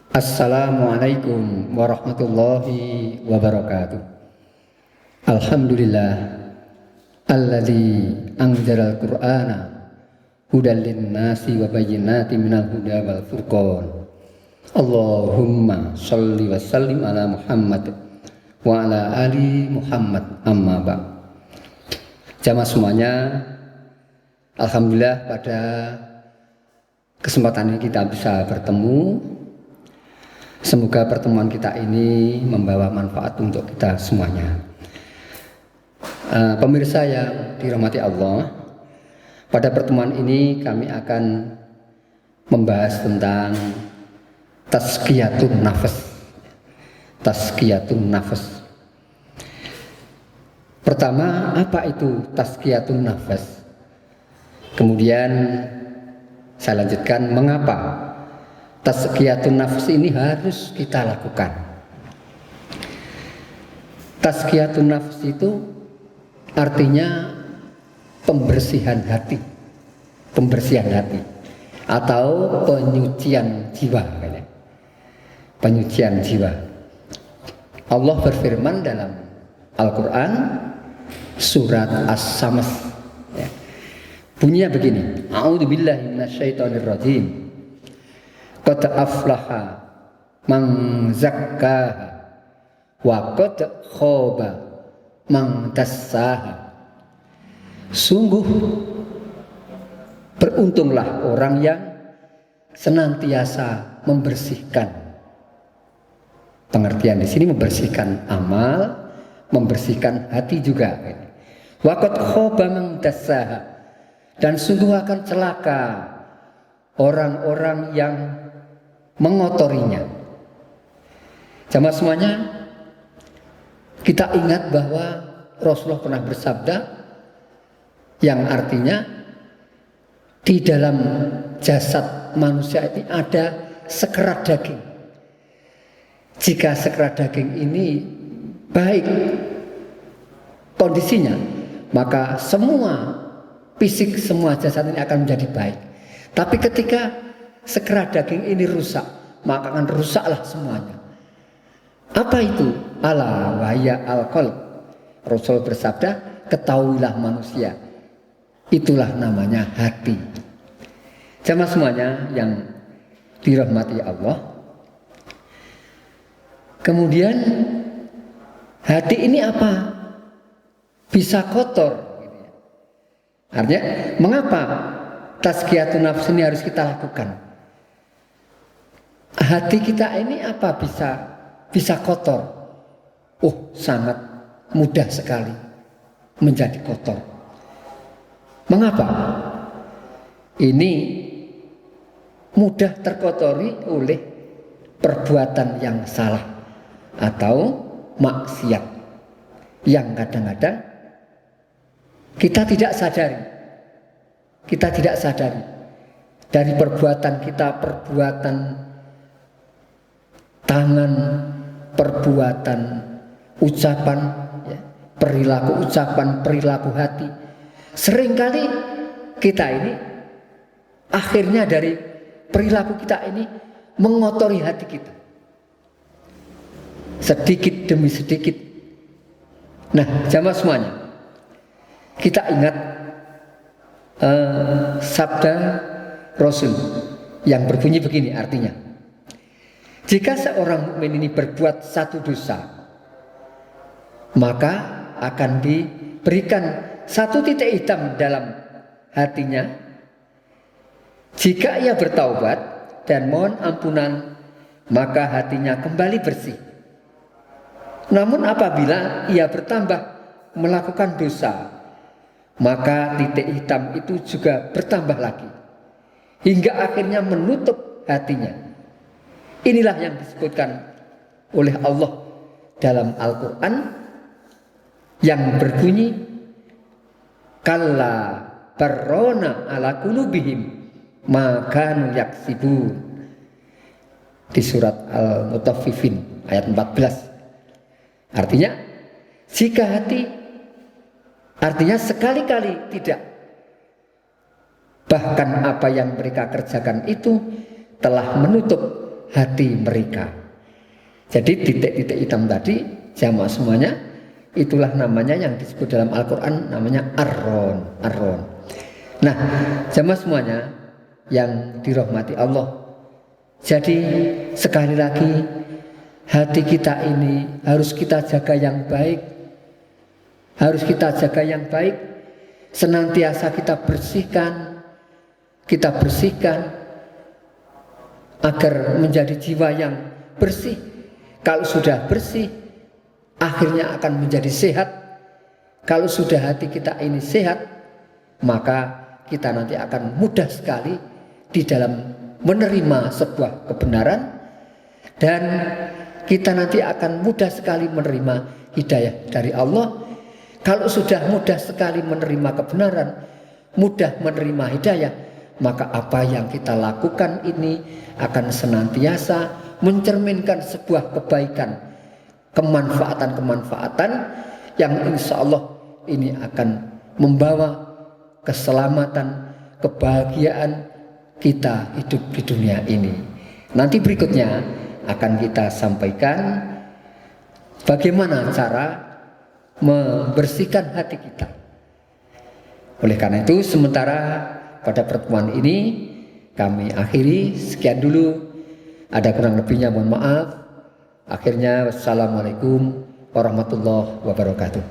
Assalamualaikum warahmatullahi wabarakatuh. Alhamdulillah alladzi anzalal qur'ana hudal linnasi wa bayyinatin minal huda wal furqan. Allahumma shalli wa sallim ala Muhammad wa ala ali Muhammad, amma ba'd. Jamaah semuanya, alhamdulillah pada kesempatan ini kita bisa bertemu. Semoga pertemuan kita ini membawa manfaat untuk kita semuanya. Pemirsa yang dirahmati Allah, pada pertemuan ini kami akan membahas tentang tazkiyatun nafas. Tazkiyatun nafas. Pertama, apa itu tazkiyatun nafas? Kemudian saya lanjutkan mengapa tazkiyatun nafs ini harus kita lakukan. Tazkiyatun nafs itu artinya pembersihan hati, atau penyucian jiwa. Penyucian jiwa. Allah berfirman dalam Al-Quran surat As-Samas. Bunyinya begini: A'udzubillahi minasyaitonirrajim. Qad aflaha man zakkaha wa qad khaba man dassaha. Sungguh beruntunglah orang yang senantiasa membersihkan. Pengertian di sini membersihkan amal, membersihkan hati juga. Wa qad khaba man dassaha. Dan sungguh akan celaka orang-orang yang mengotorinya. Jamaah semuanya, kita ingat bahwa Rasulullah pernah bersabda yang artinya di dalam jasad manusia ini ada sekerat daging. Jika sekerat daging ini baik kondisinya, maka semua fisik, semua jasad ini akan menjadi baik. Tapi ketika sekerat daging ini rusak, maka akan rusaklah semuanya. Apa itu? Ala wahya al-qalb. Rasul bersabda, ketahuilah manusia, itulah namanya hati. Jamaah semuanya yang dirahmati Allah. Kemudian hati ini apa? Bisa kotor. Artinya mengapa tazkiyatun nafs ini harus kita lakukan? Hati kita ini apa bisa kotor? Sangat mudah sekali menjadi kotor. Mengapa? Ini mudah terkotori oleh perbuatan yang salah atau maksiat yang kadang-kadang kita tidak sadari dari perbuatan kita, perbuatan tangan, perbuatan ucapan, perilaku ucapan, perilaku hati. Seringkali kita ini akhirnya dari perilaku kita ini mengotori hati kita, sedikit demi sedikit. Nah, jamaah semuanya, kita ingat sabda Rasul yang berbunyi begini artinya: jika seorang mukmin ini berbuat satu dosa, maka akan diberikan satu titik hitam dalam hatinya. Jika ia bertaubat dan mohon ampunan, maka hatinya kembali bersih. Namun apabila ia bertambah melakukan dosa, maka titik hitam itu juga bertambah lagi hingga akhirnya menutup hatinya. Inilah yang disebutkan oleh Allah dalam Al-Quran yang berbunyi kalla barrona ala qulubihim ma kanu yaksibun, di surat Al-Mutaffifin ayat 14. Artinya jika hati, artinya sekali-kali tidak, bahkan apa yang mereka kerjakan itu telah menutup hati mereka. Jadi titik-titik hitam tadi jamaah semuanya, itulah namanya yang disebut dalam Al-Quran namanya Ar-Ron. Nah, jamaah semuanya yang dirahmati Allah, jadi sekali lagi hati kita ini harus kita jaga yang baik. Harus kita jaga yang baik. Senantiasa kita bersihkan agar menjadi jiwa yang bersih. Kalau sudah bersih, akhirnya akan menjadi sehat. Kalau sudah hati kita ini sehat, maka kita nanti akan mudah sekali di dalam menerima sebuah kebenaran, dan kita nanti akan mudah sekali menerima hidayah dari Allah. Kalau sudah mudah sekali menerima kebenaran, mudah menerima hidayah, maka apa yang kita lakukan ini akan senantiasa mencerminkan sebuah kebaikan, kemanfaatan yang insya Allah ini akan membawa keselamatan, kebahagiaan kita hidup di dunia ini. Nanti berikutnya akan kita sampaikan bagaimana cara membersihkan hati kita. Oleh karena itu, sementara pada pertemuan ini kami akhiri. Sekian dulu. Ada kurang lebihnya mohon maaf. Akhirnya wassalamualaikum warahmatullahi wabarakatuh.